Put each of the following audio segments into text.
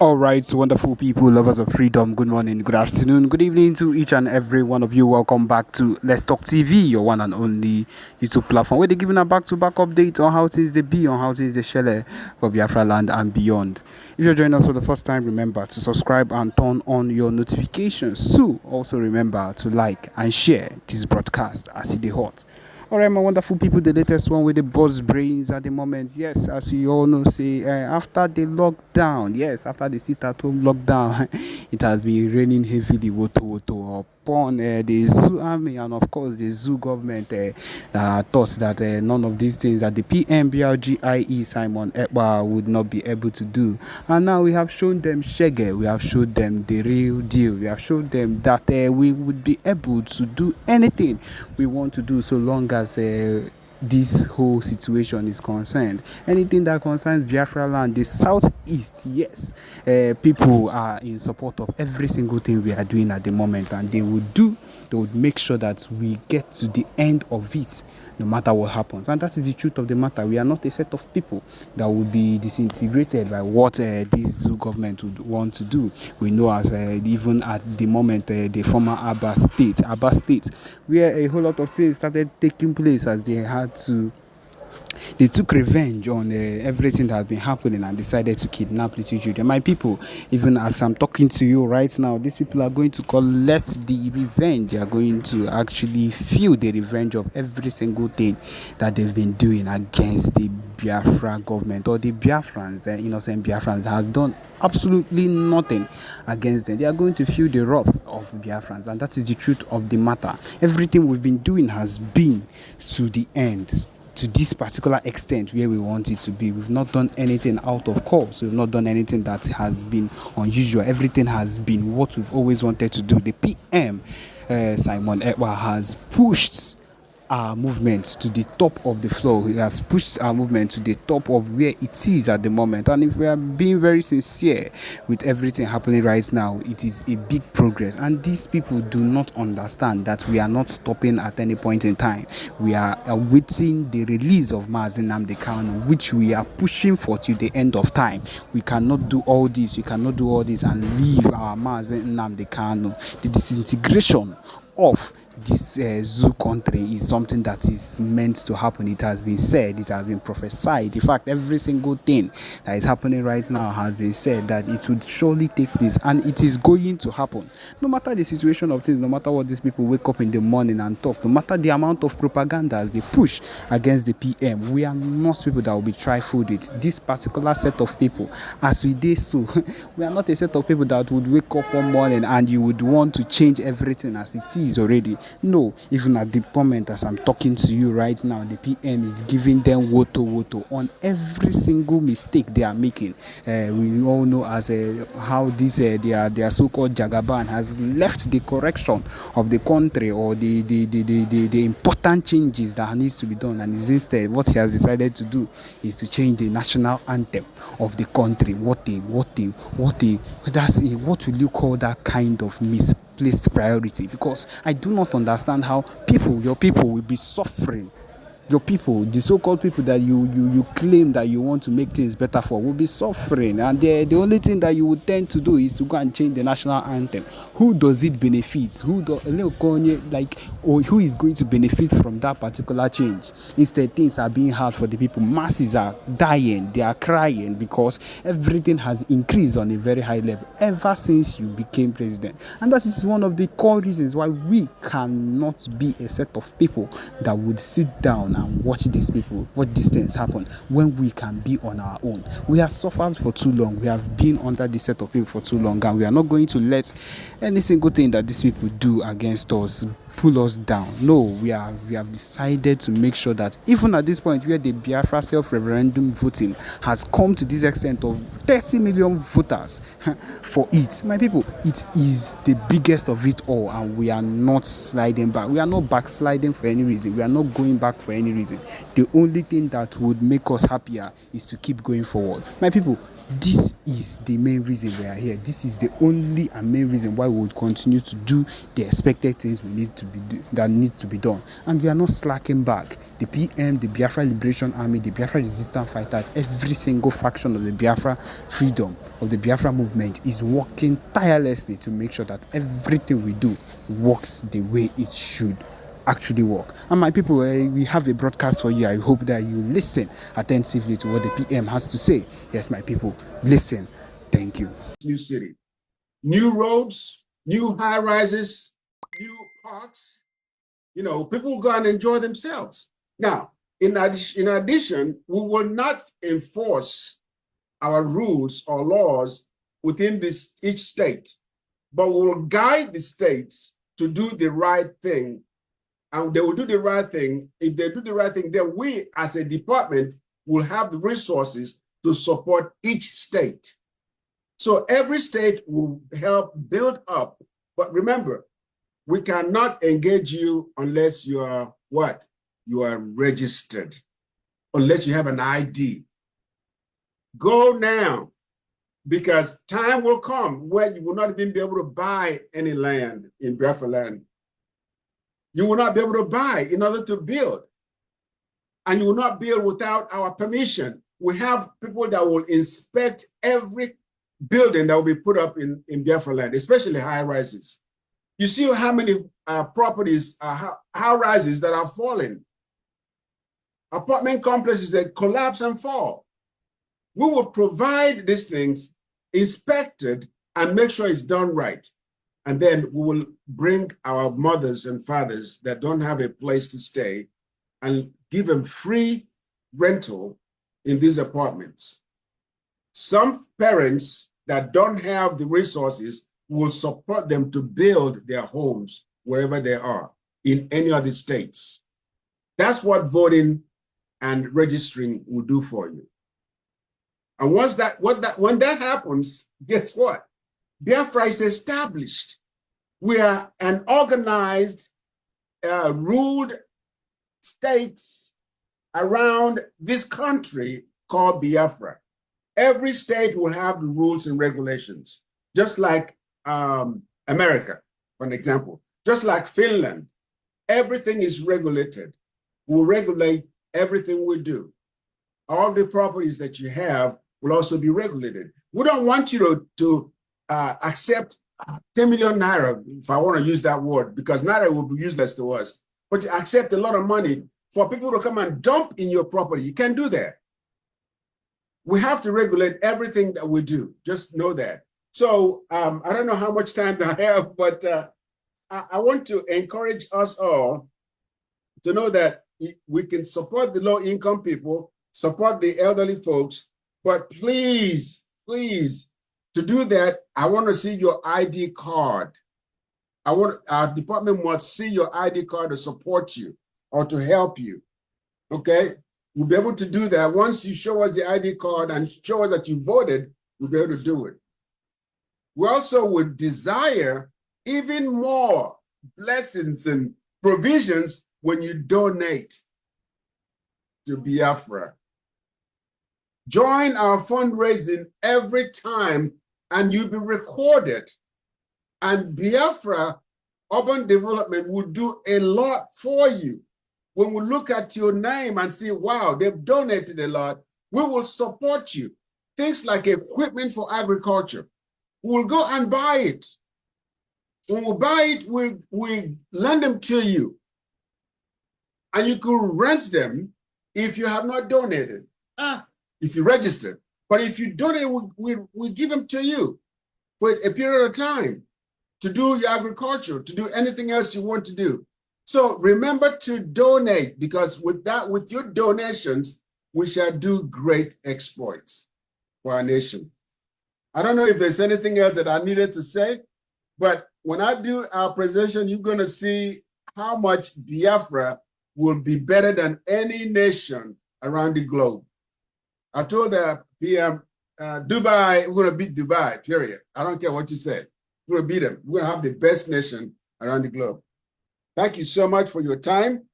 All right, so wonderful people, lovers of freedom. Good morning, good afternoon, good evening to each and every one of you. Welcome back to Let's Talk TV, your one and only YouTube platform, where they're giving a back-to-back update on how things they be, on how things they share for Biafra land and beyond. If you're joining us for the first time, remember to subscribe and turn on your notifications. So also remember to like and share this broadcast as it is hot. All right, my wonderful people, the latest one with the buzz brains at the moment. Yes, as you all know, say after the lockdown, yes, after the sit-at-home lockdown, it has been raining heavily, woto upon the zoo army and of course the zoo government thought that none of these things that the PMBRGIE Simon Èkpá would not be able to do. And now we have shown them shege, we have showed them the real deal, we have showed them that we would be able to do anything we want to do so long as this whole situation is concerned. Anything that concerns Biafra land, the southeast, yes, people are in support of every single thing we are doing at the moment, and they would make sure that we get to the end of it no matter what happens. And that is the truth of the matter. We are not a set of people that would be disintegrated by what this zoo government would want to do. We know as even at the moment the former Abba state, where a whole lot of things started taking place as they took revenge on everything that has been happening and decided to kidnap little children. My people, even as I'm talking to you right now, these people are going to collect the revenge. They are going to actually feel the revenge of every single thing that they've been doing against the Biafra government, or the Biafrans, innocent Biafrans has done absolutely nothing against them. They are going to feel the wrath of Biafrans, and that is the truth of the matter. Everything we've been doing has been to the end, to this particular extent where we want it to be. We've not done anything out of course. We've not done anything that has been unusual. Everything has been what we've always wanted to do. The PM, Simon Èkpá, has pushed our movement to the top of the floor. He has pushed our movement to the top of where it is at the moment. And if we are being very sincere with everything happening right now, it is a big progress. And these people do not understand that we are not stopping at any point in time. We are awaiting the release of Nnamdi Kanu, which we are pushing for till the end of time. We cannot do all this. We cannot do all this and leave our Nnamdi Kanu. The disintegration of this zoo country is something that is meant to happen. It has been said, it has been prophesied. In fact, every single thing that is happening right now has been said that it would surely take place, and it is going to happen. No matter the situation of things, no matter what these people wake up in the morning and talk, no matter the amount of propaganda they push against the PM, we are not people that will be trifled with. This particular set of people, as we did so, we are not a set of people that would wake up one morning and you would want to change everything as it is already. No, even at the moment as I'm talking to you right now, the PM is giving them woto on every single mistake they are making. We all know as how this their so-called Jagaban has left the correction of the country, or the important changes that needs to be done, and instead what he has decided to do is to change the national anthem of the country. What will you call that kind of misplaced priority? Because I do not understand how your people will be suffering. Your people, the so-called people that you claim that you want to make things better for, will be suffering, and the only thing that you would tend to do is to go and change the national anthem. Who does it benefit? Who is going to benefit from that particular change? Instead, things are being hard for the people. Masses are dying, they are crying because everything has increased on a very high level ever since you became president. And that is one of the core reasons why we cannot be a set of people that would sit down and watch these things happen when we can be on our own. We have suffered for too long. We have been under this set of people for too long, and we are not going to let any single thing that these people do against us pull us down. No, we have decided to make sure that even at this point where the Biafra self-referendum voting has come to this extent of 30 million voters for it, my people, it is the biggest of it all, and we are not sliding back. We are not backsliding for any reason. We are not going back for any reason. The only thing that would make us happier is to keep going forward. My people, This is the main reason we are here. This is the only and main reason why we will continue to do the expected things we need to be that needs to be done. And we are not slacking back. The PM, the Biafra Liberation Army, the Biafra Resistance Fighters, every single faction of the Biafra freedom, of the Biafra movement is working tirelessly to make sure that everything we do works the way it should actually work. And my people, we have a broadcast for you. I hope that you listen attentively to what the PM has to say. Yes, my people, listen. Thank you. New city, new roads, new high rises, new parks. You know, people will go and enjoy themselves. Now, in addition, we will not enforce our rules or laws within each state, but we will guide the states to do the right thing. And they will do the right thing. If they do the right thing, then we as a department will have the resources to support each state. So every state will help build up. But remember, we cannot engage you unless you are what? You are registered, unless you have an ID. Go now, because time will come where you will not even be able to buy any land in Biafra land. You will not be able to buy in order to build. And you will not build without our permission. We have people that will inspect every building that will be put up in Biafra land, especially high rises. You see how many properties, high rises that are falling. Apartment complexes that collapse and fall. We will provide these things, inspected, and make sure it's done right. And then we will bring our mothers and fathers that don't have a place to stay and give them free rental in these apartments. Some parents that don't have the resources will support them to build their homes wherever they are in any of the states. That's what voting and registering will do for you. And when that happens, guess what? Biafra is established. We are an organized, ruled states around this country called Biafra. Every state will have the rules and regulations, just like America, for an example, just like Finland. Everything is regulated. We'll regulate everything we do. All the properties that you have will also be regulated. We don't want you to accept 10 million naira, if I want to use that word, because naira will be useless to us, but to accept a lot of money for people to come and dump in your property. You can't do that. We have to regulate everything that we do. Just know that. So I don't know how much time I have, but I want to encourage us all to know that we can support the low-income people, support the elderly folks, but please, please, to do that, I want to see your ID card. Our department must see your ID card to support you or to help you, okay? We'll be able to do that. Once you show us the ID card and show us that you voted, we'll be able to do it. We also would desire even more blessings and provisions when you donate to Biafra. Join our fundraising every time and you'll be recorded. And Biafra Urban Development will do a lot for you. When we look at your name and see, wow, they've donated a lot, we will support you. Things like equipment for agriculture. We'll go and buy it. When we buy it, we lend them to you. And you could rent them if you have not donated, if you registered. But if you donate, we give them to you for a period of time to do your agriculture, to do anything else you want to do. So remember to donate, because with your donations, we shall do great exploits for our nation. I don't know if there's anything else that I needed to say, but when I do our presentation, you're going to see how much Biafra will be better than any nation around the globe. I told the PM, Dubai, we're going to beat Dubai, period. I don't care what you say. We're going to beat them. We're going to have the best nation around the globe. Thank you so much for your time.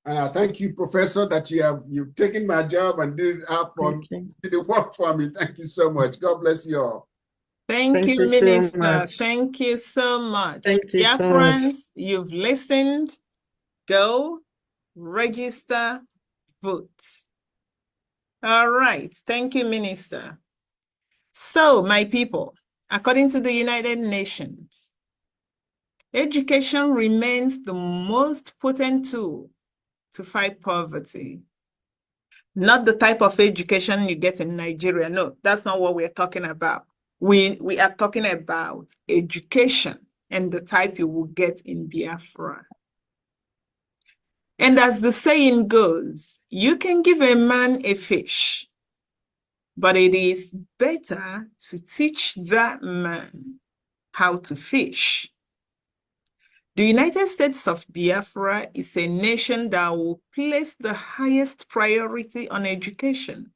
And I thank you, Professor, that you've taken my job and did the work for me. Thank you so much. God bless you all. Thank you, so Minister. much. Thank you so much. Thank you Dear so much. friends, you've listened. Go, register, vote. All right. Thank you, Minister. So, my people, according to the United Nations, education remains the most potent tool to fight poverty. Not the type of education you get in Nigeria. No, that's not what we're talking about. We are talking about education and the type you will get in Biafra. And as the saying goes, you can give a man a fish, but it is better to teach that man how to fish. The United States of Biafra is a nation that will place the highest priority on education,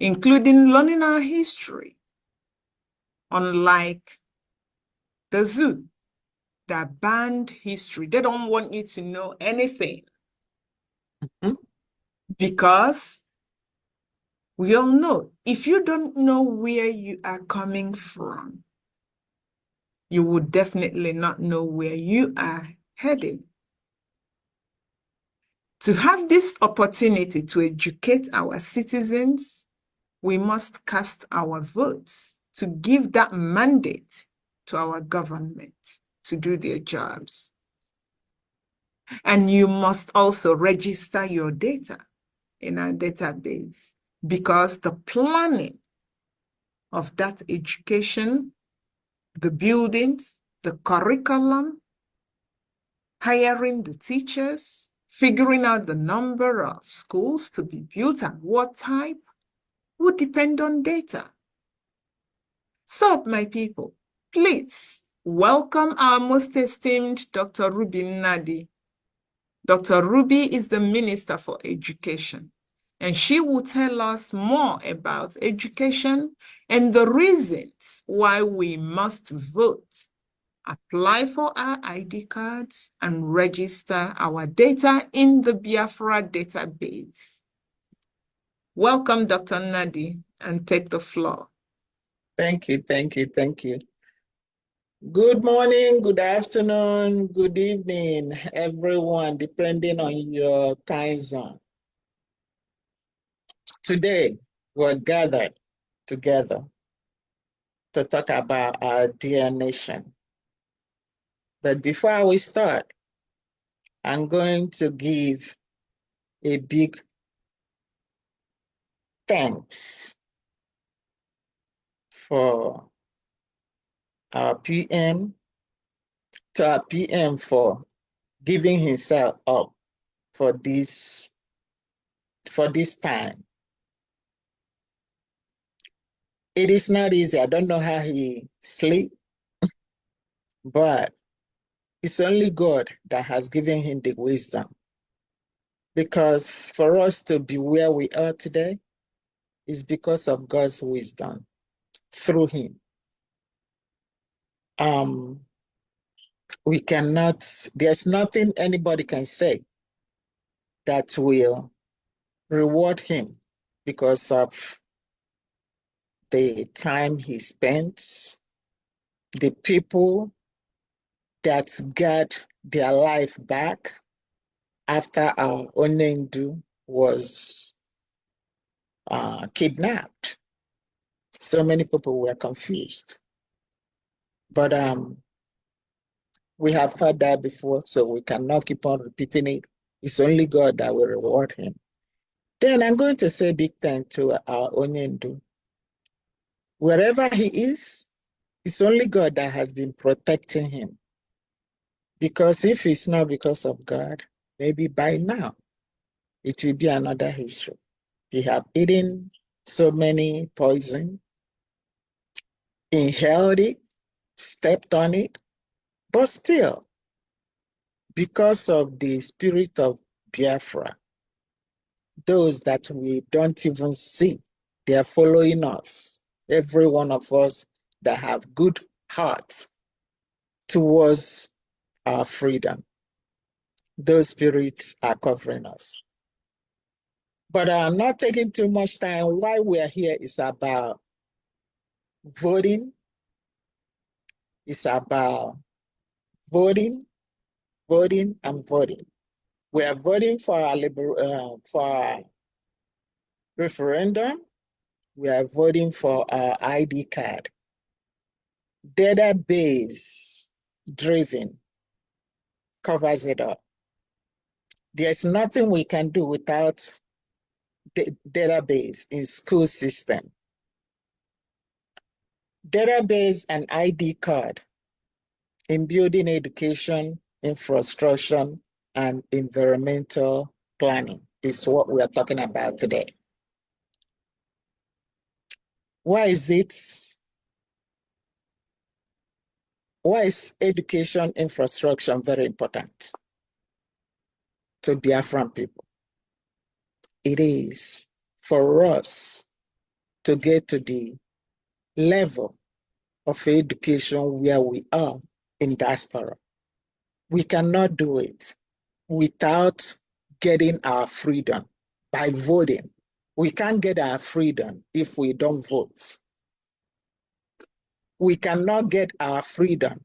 including learning our history. Unlike the zoo that banned history, they don't want you to know anything. Because we all know, if you don't know where you are coming from, you would definitely not know where you are heading. To have this opportunity to educate our citizens, we must cast our votes to give that mandate to our government to do their jobs. And you must also register your data in our database, because the planning of that education, the buildings, the curriculum, hiring the teachers, figuring out the number of schools to be built and what type would depend on data. So, my people, please welcome our most esteemed Dr. Ruby Nadi. Dr. Ruby is the Minister for Education, and she will tell us more about education and the reasons why we must vote, apply for our ID cards, and register our data in the Biafra database. Welcome, Dr. Nadi, and take the floor. Thank you, thank you, thank you. Good morning, good afternoon, good evening, everyone, depending on your time zone. Today, we're gathered together to talk about our dear nation. But before we start, I'm going to give a big thanks for our PM, to our PM for giving himself up for this time. It is not easy. I don't know how he sleep, but it's only God that has given him the wisdom. Because for us to be where we are today is because of God's wisdom through him. We cannot, there's nothing anybody can say that will reward him because of the time he spent, the people that got their life back after our Onendu was kidnapped. So many people were confused. But we have heard that before, so we cannot keep on repeating it. It's only God that will reward him. Then I'm going to say big thanks to our Onyendu. Wherever he is, it's only God that has been protecting him. Because if it's not because of God, maybe by now, it will be another history. He have eaten so many poison, inhaled it, stepped on it, but still, because of the spirit of Biafra, those that we don't even see, they are following us. Every one of us that have good hearts towards our freedom. Those spirits are covering us. But I'm not taking too much time. Why we are here is about voting. It's about voting, voting, and voting. We are voting for our referendum. We are voting for our ID card. Database driven covers it up. There's nothing we can do without the database in school system. Database and ID card in building education, infrastructure, and environmental planning is what we are talking about today. Why is education infrastructure very important to Biafran people? It is for us to get to the level of education where we are in diaspora. We cannot do it without getting our freedom by voting. We can't get our freedom if we don't vote. We cannot get our freedom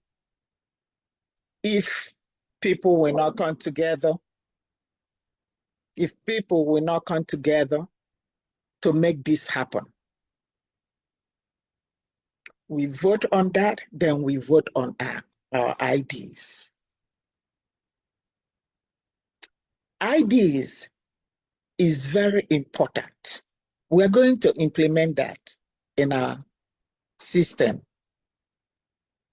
if people will not come together. If people will not come together to make this happen. We vote on that, then we vote on our IDs. IDs is very important. We're going to implement that in our system,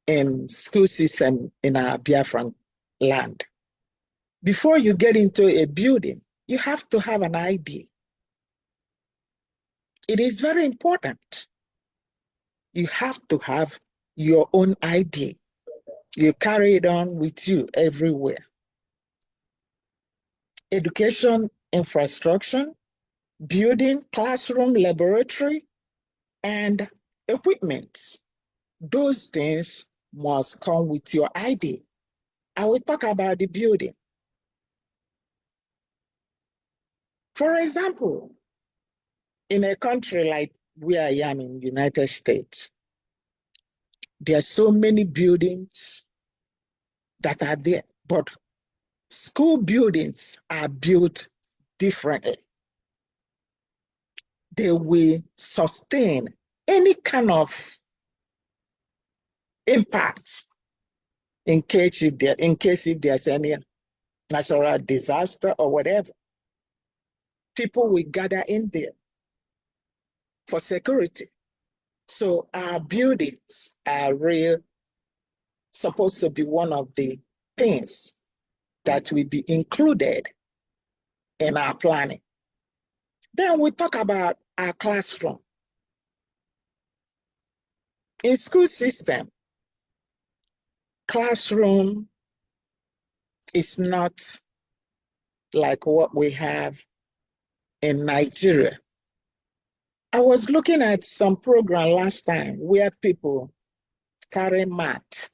in school system in our Biafran land. Before you get into a building, you have to have an ID. It is very important. You have to have your own ID. You carry it on with you everywhere. Education infrastructure, building, classroom, laboratory, and equipment. Those things must come with your ID. I will talk about the building. For example, in a country like where I am in the United States, there are so many buildings that are there, but school buildings are built differently. They will sustain any kind of impact in case if there's any natural disaster or whatever. People will gather in there for security. So our buildings are supposed to be one of the things that will be included in our planning. Then we talk about our classroom. In school system, classroom is not like what we have in Nigeria. I was looking at some program last time where people carry mat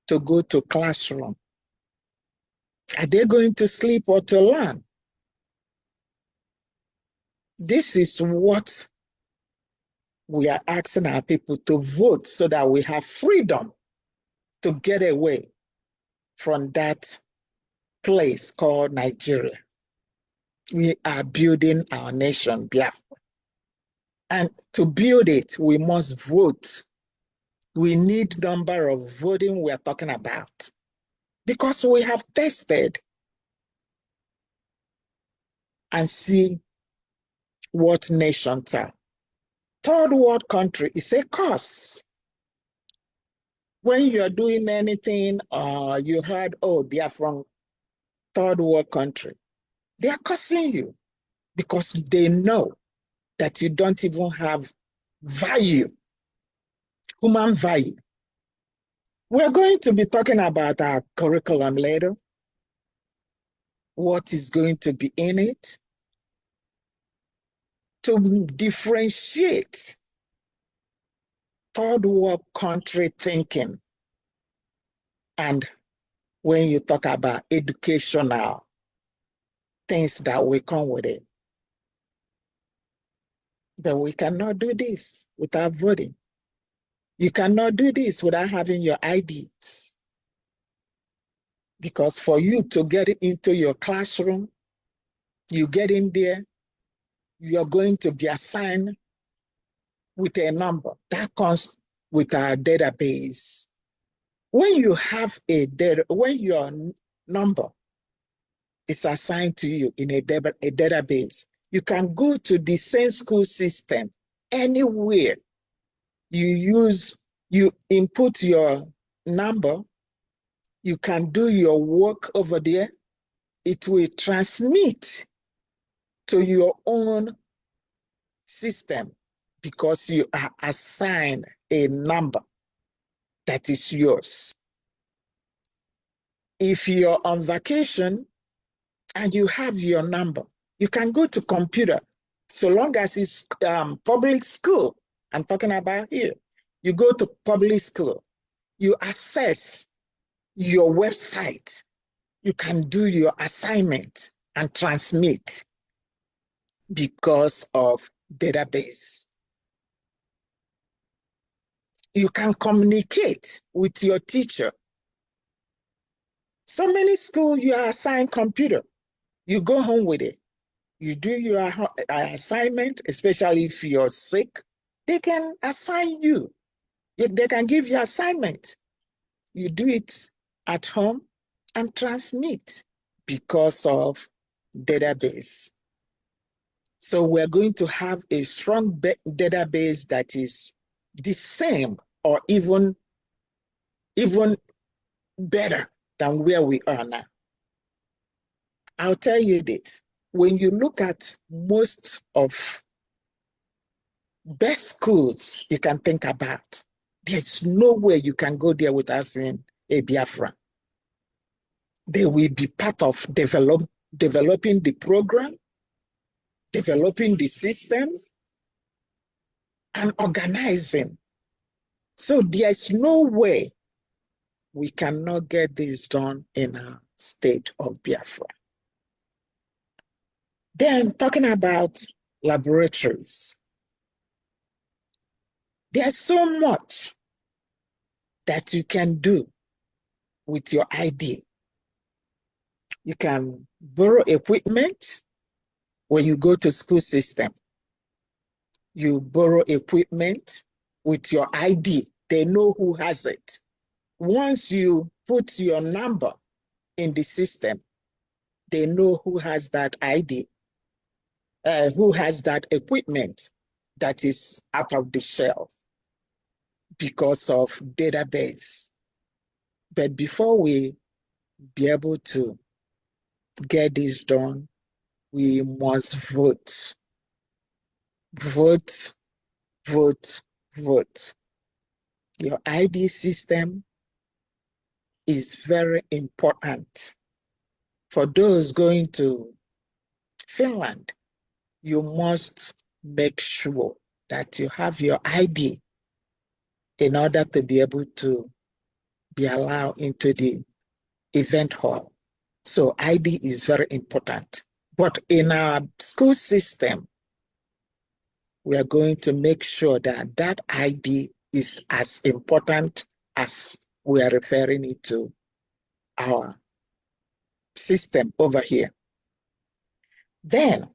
to go to classroom. Are they going to sleep or to learn? This is what we are asking our people to vote so that we have freedom to get away from that place called Nigeria. We are building our nation, Biafra. And to build it, we must vote. We need number of voting we are talking about. Because we have tested and see what nations are. Third world country is a curse. When you're doing anything, you heard, oh, they are from third world country. They are cursing you because they know that you don't even have value, human value. We're going to be talking about our curriculum later, what is going to be in it, to differentiate third world country thinking and when you talk about educational things that will come with it. But we cannot do this without voting. You cannot do this without having your IDs. Because for you to get into your classroom, you get in there, you're going to be assigned with a number that comes with our database. When you have when your number is assigned to you in a database, you can go to the same school system anywhere. You input your number, you can do your work over there. It will transmit to your own system because you are assigned a number that is yours. If you're on vacation and you have your number, you can go to computer. So long as it's public school, I'm talking about here. You go to public school, you access your website, you can do your assignment and transmit because of database. You can communicate with your teacher. So many schools, you are assigned computer. You go home with it. You do your assignment, especially if you're sick, they can assign you. They can give you assignment. You do it at home and transmit because of database. So we're going to have a strong database that is the same or even better than where we are now. I'll tell you this. When you look at most of best schools you can think about, there's no way you can go there without seeing a Biafra. They will be part of developing the program, developing the systems, and organizing. So there's no way we cannot get this done in our state of Biafra. Then talking about laboratories, there's so much that you can do with your ID. You can borrow equipment when you go to school system. You borrow equipment with your ID. They know who has it. Once you put your number in the system, they know who has that ID, who has that equipment that is out of the shelf because of database. But before we be able to get this done, we must vote. Vote, vote, vote. Your ID system is very important. For those going to Finland, you must make sure that you have your ID in order to be able to be allowed into the event hall. So ID is very important. But in our school system, we are going to make sure that that ID is as important as we are referring it to our system over here. Then,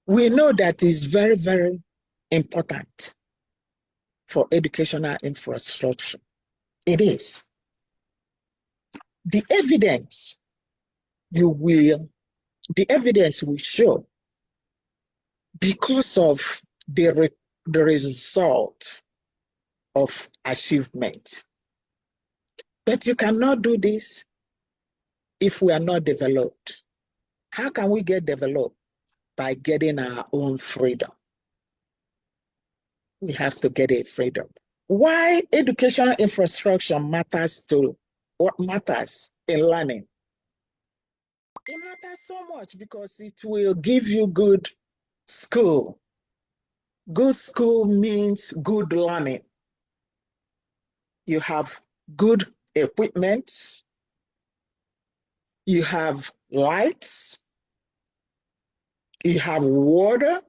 we know that is very, very important for educational infrastructure. It is. The evidence will show because of the result of achievement. But you cannot do this if we are not developed. How can we get developed? By getting our own freedom. We have to get a freedom. Why educational infrastructure matters to what matters in learning? It matters so much because it will give you good school. Good school means good learning. you have good equipment, you have lights, you have water,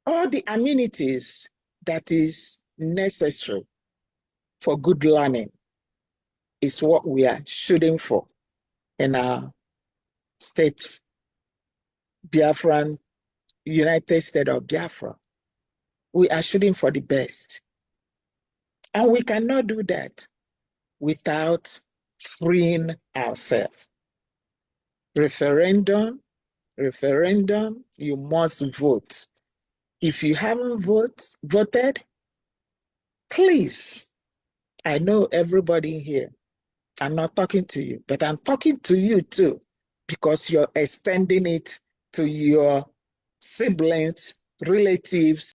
all the amenities that is necessary for good learning is what we are shooting for in our state, Biafran, United States of Biafra. We are shooting for the best. And we cannot do that without freeing ourselves. Referendum, you must vote. If you haven't voted, please, I know everybody here, I'm not talking to you, but I'm talking to you too, because you're extending it to your siblings, relatives,